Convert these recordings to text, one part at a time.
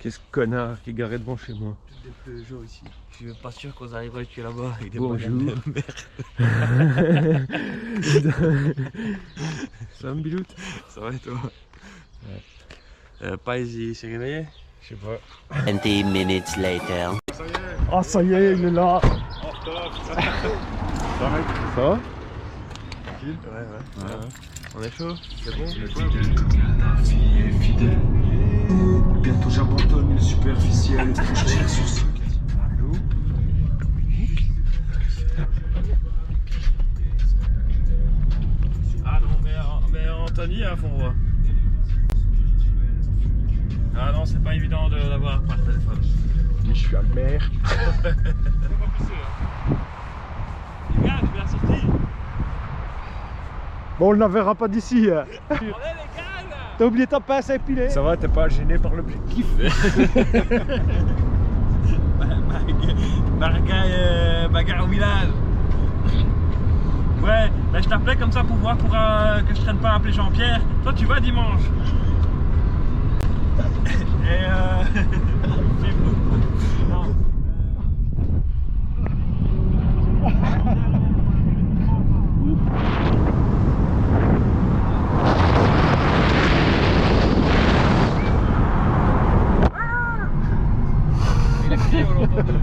Qu'est-ce connard qui est garé devant chez moi. Des Peugeot ici. Je suis pas sûr qu'on arrivera jusque là-bas avec des Bonjour. merde. Ça va, Bilout? Ça va et toi? Ouais. Pas il s'est réveillé? Je sais pas. 20 minutes later. Ah, ça y est, il est là. Ça va? Ouais. On est chaud? C'est bon? La vie est fidèle. Bientôt j'abandonne le superficiel. Je tire sur ce. Allô? Ah non, mais Anthony à fond voix. Ah non, c'est pas évident de l'avoir par téléphone. Je suis à mer. Les gars, tu viens sortir. Bon, on ne la verra pas d'ici. Hein. On est les gars là. T'as oublié ta pince à épiler? Ça va, t'es pas gêné par l'objectif? Bagarre au village. Ouais, bah je t'appelais comme ça pour voir que je traîne pas à appeler Jean-Pierre. Toi tu vas dimanche. Et non. Il a crié, on l'a entendu.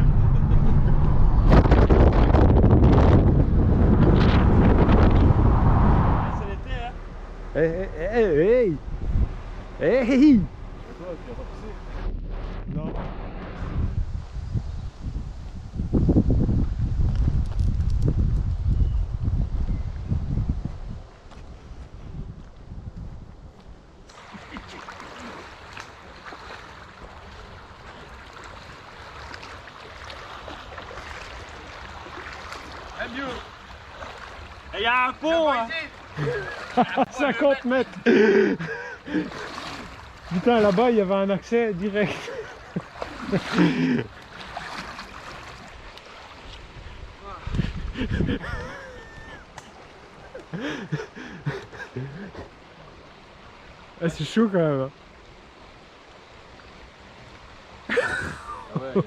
C'est l'été, hein. Hey! Hey! Non. Il y a un pont hein. 50 mètres. Putain, là-bas, il y avait un accès direct. Ah, c'est chaud quand même. Ah ouais,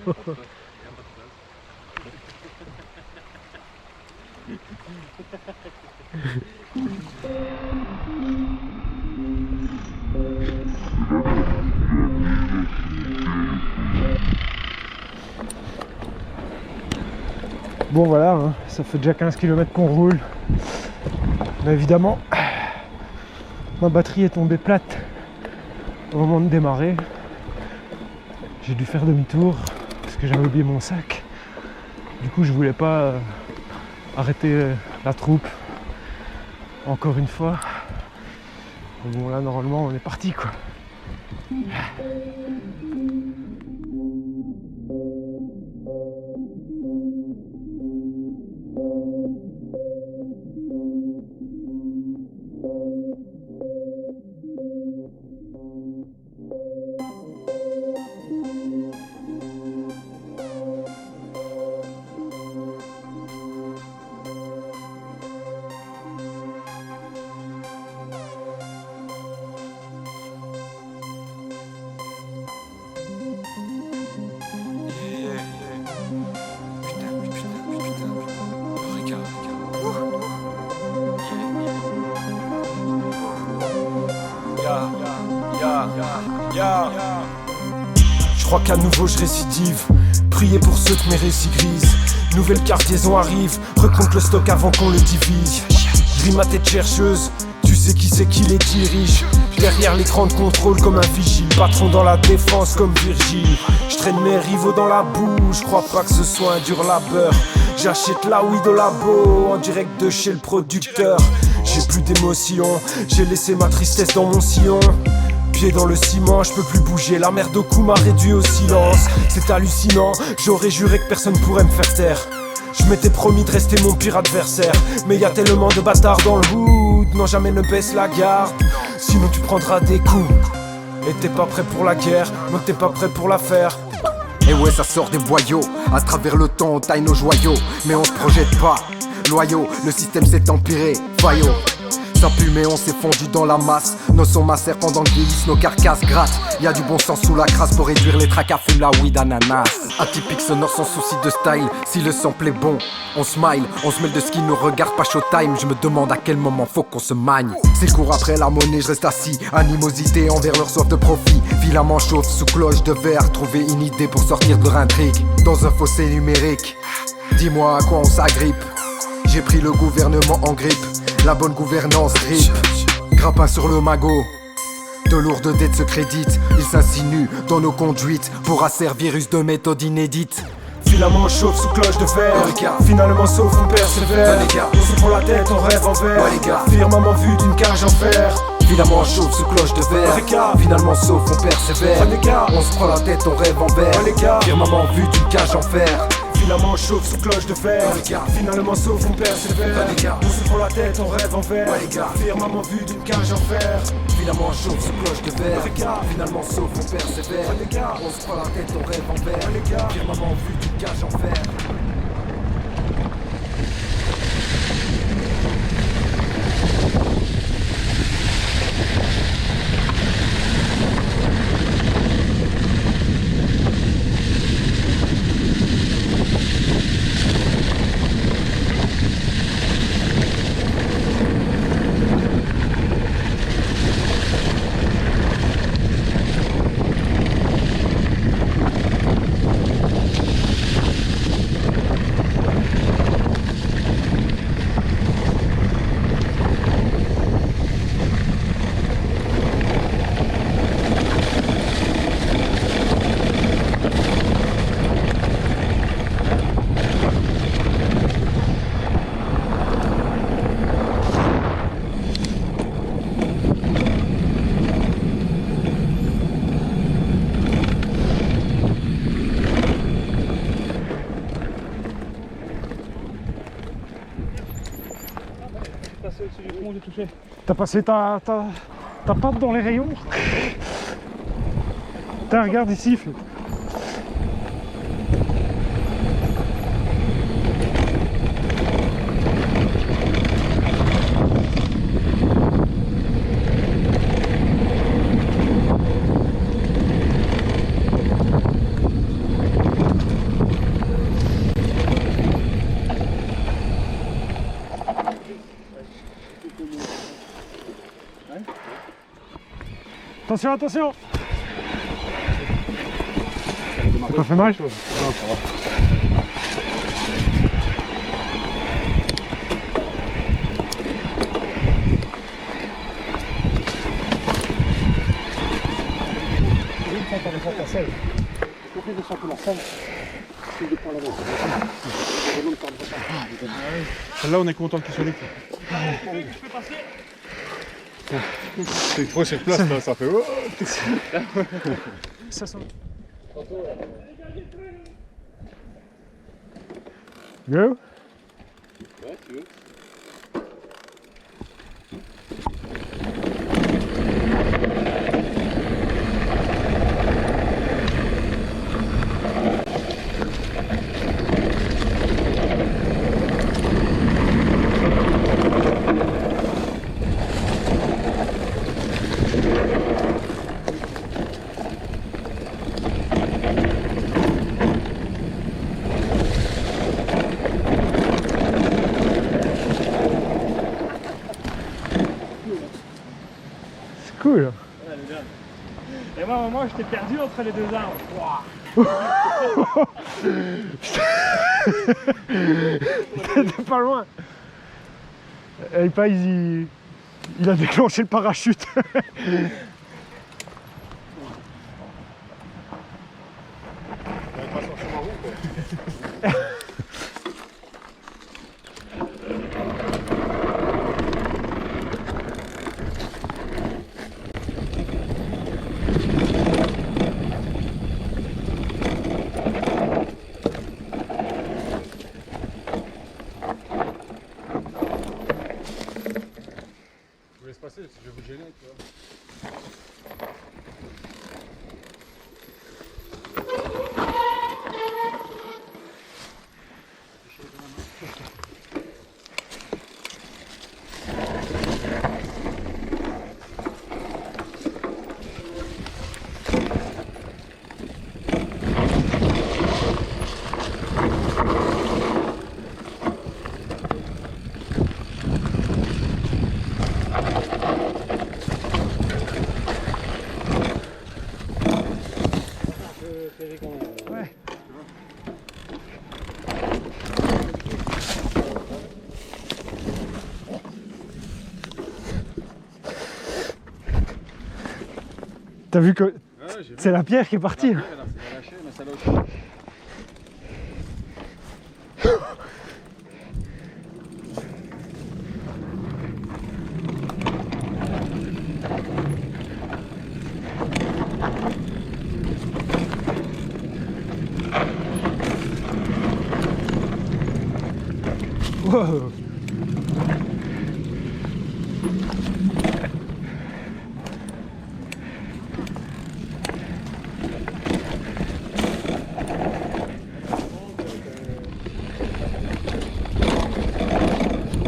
Bon voilà, hein, ça fait déjà 15 km qu'on roule. Mais évidemment, ma batterie est tombée plate au moment de démarrer. J'ai dû faire demi-tour parce que j'avais oublié mon sac. Du coup, je voulais pas arrêter la troupe encore une fois. Mais bon, là, normalement, on est parti quoi. Je crois qu'à nouveau je récidive. Priez pour ceux que mes récits grisent. Nouvelle cargaison arrive. Recompte le stock avant qu'on le divise. Grille ma tête chercheuse. Tu sais qui c'est qui les dirige. Derrière l'écran de contrôle comme un vigile. Patron dans la défense comme Virgile. Je traîne mes rivaux dans la boue. Je crois pas que ce soit un dur labeur. J'achète la weed au labo en direct de chez le producteur. J'ai plus d'émotion. J'ai laissé ma tristesse dans mon sillon. Pied dans le ciment, je peux plus bouger. La merde au cou m'a réduit au silence. C'est hallucinant, j'aurais juré que personne pourrait me faire taire. Je m'étais promis de rester mon pire adversaire. Mais y a tellement de bâtards dans le hood. Non, jamais ne baisse la garde. Sinon tu prendras des coups. Et t'es pas prêt pour la guerre. Non, t'es pas prêt pour la faire. Et ouais, ça sort des boyaux. À travers le temps on taille nos joyaux. Mais on se projette pas, loyaux. Le système s'est empiré, faillot. Ça pue mais on s'est fondu dans la masse. Nos sons macèrent pendant que vieillissent nos carcasses grattent. Y'a du bon sens sous la crasse pour réduire les tracas, fume la weed ananas. Atypique sonore sans souci de style. Si le sample est bon, on smile. On se mêle de ce qui nous regarde, pas showtime. Je me demande à quel moment faut qu'on se magne. C'est court après la monnaie, je reste assis. Animosité envers leur soif de profit. Filament chauffe sous cloche de verre. Trouver une idée pour sortir de leur intrigue. Dans un fossé numérique. Dis-moi à quoi on s'agrippe. J'ai pris le gouvernement en grippe. La bonne gouvernance drip. Grappin sur le magot. De lourdes dettes se créditent. Ils s'insinuent dans nos conduites pour asservir virus de méthode inédite. Filament chauffe sous cloche de verre. Finalement sauf on persévère. On se prend la tête, on rêve en verre. Firmament vu d'une cage en fer. Finalement chauffe sous cloche de verre. Finalement sauf on persévère. On se prend la tête, on rêve en verre. Firmament vu d'une cage en fer. Filament chauffe sous cloche de fer. Finalement sauf on persévère. On se prend la tête, on rêve en verre. Firmament vu d'une cage en fer. Finalement chauffe sous cloche de verre. Finalement sauf on persévère. On se prend la tête, on rêve en verre. Firmament vu d'une cage en fer. T'as passé ta patte dans les rayons. Tiens, regarde ici. Attention, attention. Ça t'a fait mal? Non, ça va. Là on est content qu'il soit là. C'est trop sur place là, ça fait oh. Ça sent. Go. Ouais, tu veux. Cool. Et moi, à un moment, j'étais perdu entre les deux arbres. T'étais pas loin. Et pas il a déclenché le parachute. Je vais vous gêner, tu vois. T'as vu que Ouais, j'ai vu. c'est la pierre qui est partie. Elle a lâché, mais celle-là aussi. Wow.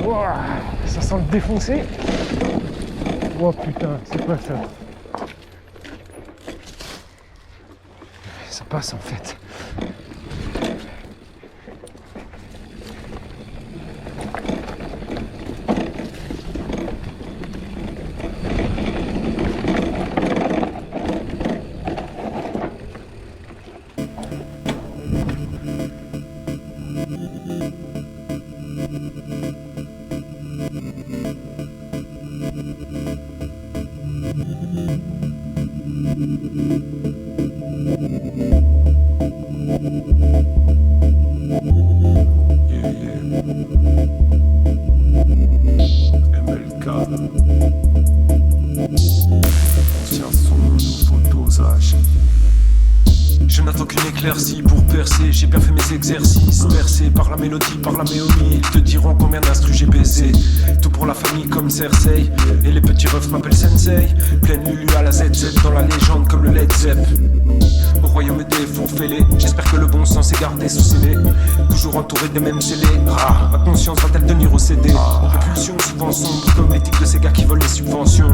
Wow. Ça sent le défoncer. Oh putain, c'est quoi ça? Ça passe en fait. MLK. Conscience son nouveau dosage. Je n'attends qu'une éclaircie pour percer. J'ai bien fait mes exercices. Bercé par la mélodie, par la méomie. Ils te diront combien d'instrus j'ai baisé. Tout pour la famille comme Cersei. Et les petits refs m'appellent Sensei. Pleine Lulu à la ZZ dans la légende comme le Led Zepp. Au royaume des faux fêlés. J'espère que le bon sens est gardé sous scellé. Toujours entouré des mêmes scellés. Ma conscience va-t-elle tenir au CD? Répulsion souvent sombre comme l'éthique de ces gars qui volent les subventions.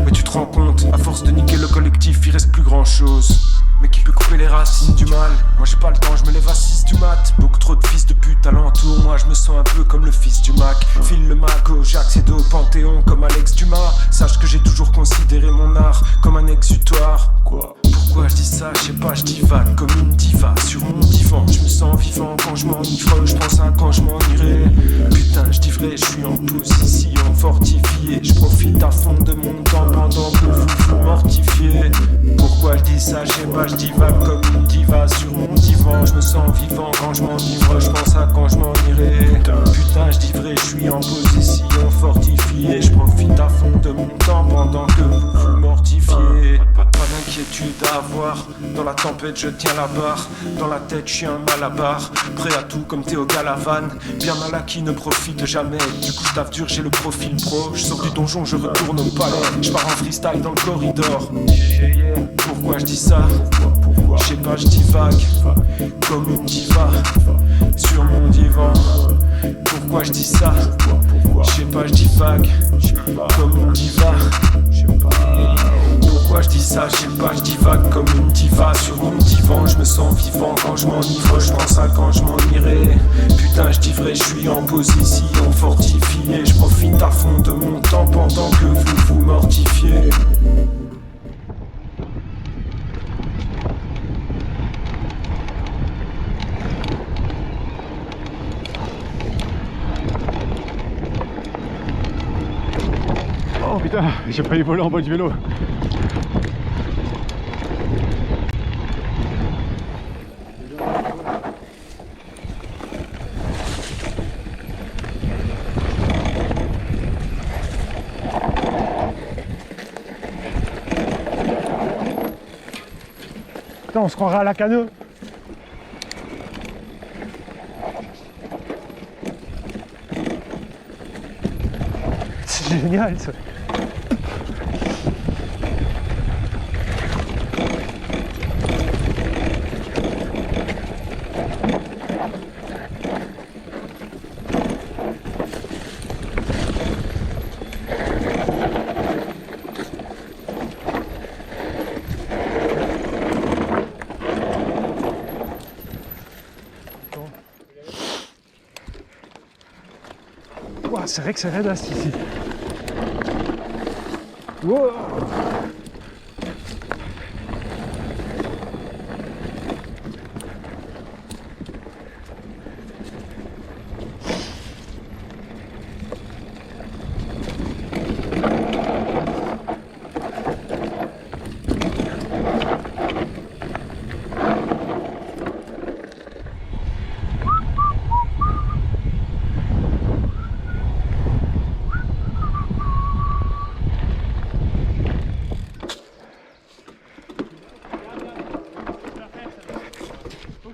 Mais tu te rends compte, à force de niquer le collectif, il reste plus grand chose. Mais qui peut couper les racines du mal? Moi j'ai pas le temps, je me lève à 6 du mat. Beaucoup trop de fils de pute alentour. Moi je me sens un peu comme le fils du Mac. File le mago, j'accède au Panthéon comme Alex Dumas. Sache que j'ai toujours considéré mon art comme un exutoire. Quoi? Pourquoi je dis ça? Je sais pas, je divague comme une diva sur mon divan. Je me sens vivant quand je m'enivre. Je pense à quand je m'ennuierai. Putain, je dis vrai, je suis en position fortifiée. Je profite à fond de mon temps pendant que vous vous mortifiez. Pourquoi je dis ça? Je sais pas, je divague comme une diva sur mon divan. Je me sens vivant quand je m'enivre. Je pense à quand je m'ennuierai. Putain, je dis vrai, je suis en position fortifiée. Je profite à fond de mon temps pendant que vous vous mortifiez. Pas d'inquiétude à avoir. Dans la tempête, je tiens la barre. Dans la tête, je suis un malabar. Prêt à tout comme Théo Galavan. Bien mal acquis, ne profite jamais. Du coup, je taffe dur, j'ai le profil pro. Je sors du donjon, je retourne au palais. Je pars en freestyle dans le corridor. Pourquoi je dis ça? Je sais pas, je divague comme une diva sur mon divan. Pourquoi je dis ça? Je sais pas, je divague comme une diva. Pourquoi je dis ça? Je sais pas, je divague comme une diva sur mon divan. Je me sens vivant quand je m'enivre. Je pense à quand je m'ennuierai. Putain, je dis vrai, je suis en position fortifiée. Je profite à fond de mon temps pendant que vous vous mortifiez. Oh putain, j'ai failli voler en bas du vélo. Putain, on se croirait à la Caneux. C'est génial ça. Ouah, c'est vrai que c'est raidasse ici. Wow.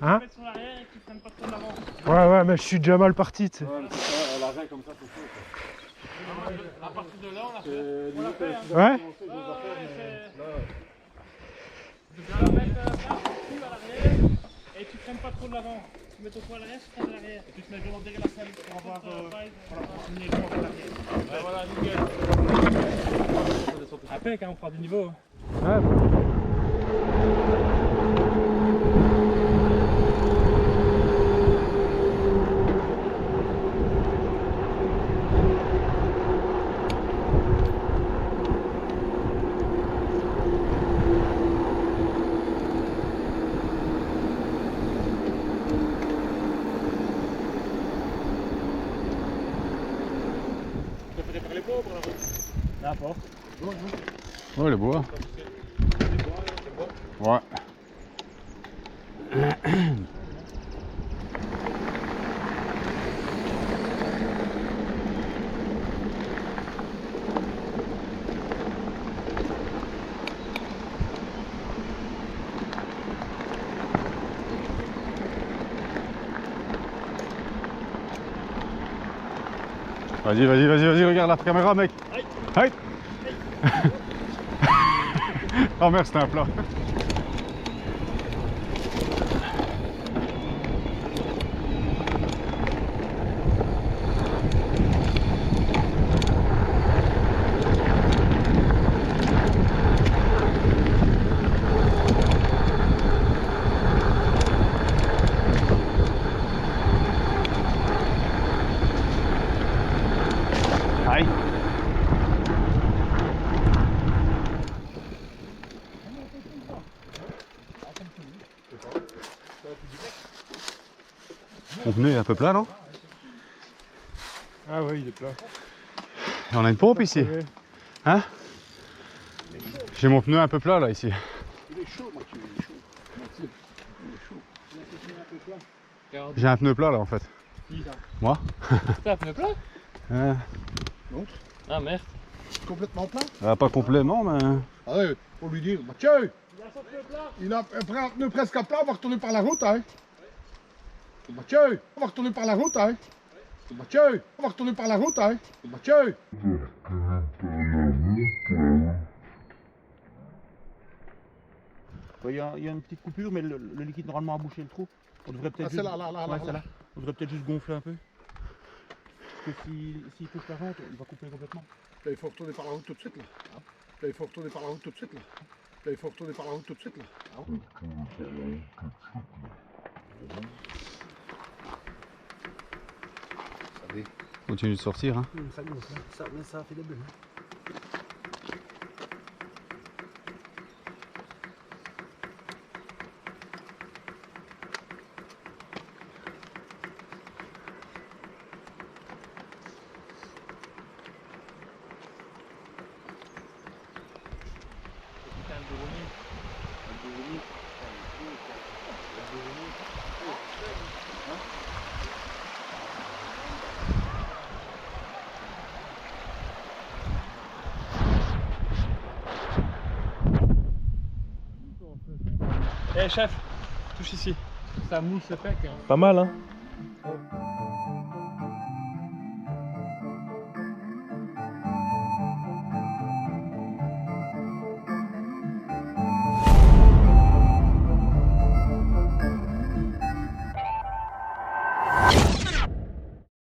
Hein? Tu te mets sur l'arrière et que tu freines pas trop de l'avant. Ouais, ouais, mais je suis déjà mal parti, tu sais. Ouais, mais c'est ça, à l'arrêt comme ça, c'est chaud. À partir de là, on l'a fait. On l'a fait, hein. Ouais? Tu dois la mettre là, tu à l'arrière et tu freines pas trop de l'avant. Tu mets ton poids à l'arrière, tu freines à l'arrière. Et tu te mets vraiment derrière la selle pour avoir une élément à l'arrière. Ouais, voilà, nickel. Après, quand on fera du niveau. Ouais, bon. N'importe. Ouais, les bois. Ouais. Vas-y, vas-y, vas-y, vas-y, regarde la caméra, mec. Aïe. Oh merde, c'était un plat. Aïe. Mon pneu est un peu plat, non? Ah ouais, il est plat. Et on a une pompe ici. Ouais. Hein? J'ai mon pneu un peu plat là ici. J'ai un pneu plat là en fait. Moi? T'as un pneu plat? Ah merde. Complètement plat. Pas complètement mais... Ah ouais, faut lui dire, Mathieu, il a un pneu presque à plat, on va retourner par la route, hein. Mathieu, on va retourner par la route, hein. Mathieu, on va retourner par la route, hein. Mathieu. Il y a une petite coupure, mais le liquide normalement a bouché le trou. On devrait peut-être juste... là. On devrait peut-être juste gonfler un peu. Parce que s'il coupe la rente, il va couper complètement. Là, il faut retourner par la route tout de suite, là. Là, il faut retourner par la route tout de suite, là. Là, il faut retourner par la route tout de suite, là. Continue de sortir hein. Ça fait des bulles. Eh chef, touche ici. Ça mousse sec. Hein. Pas mal hein.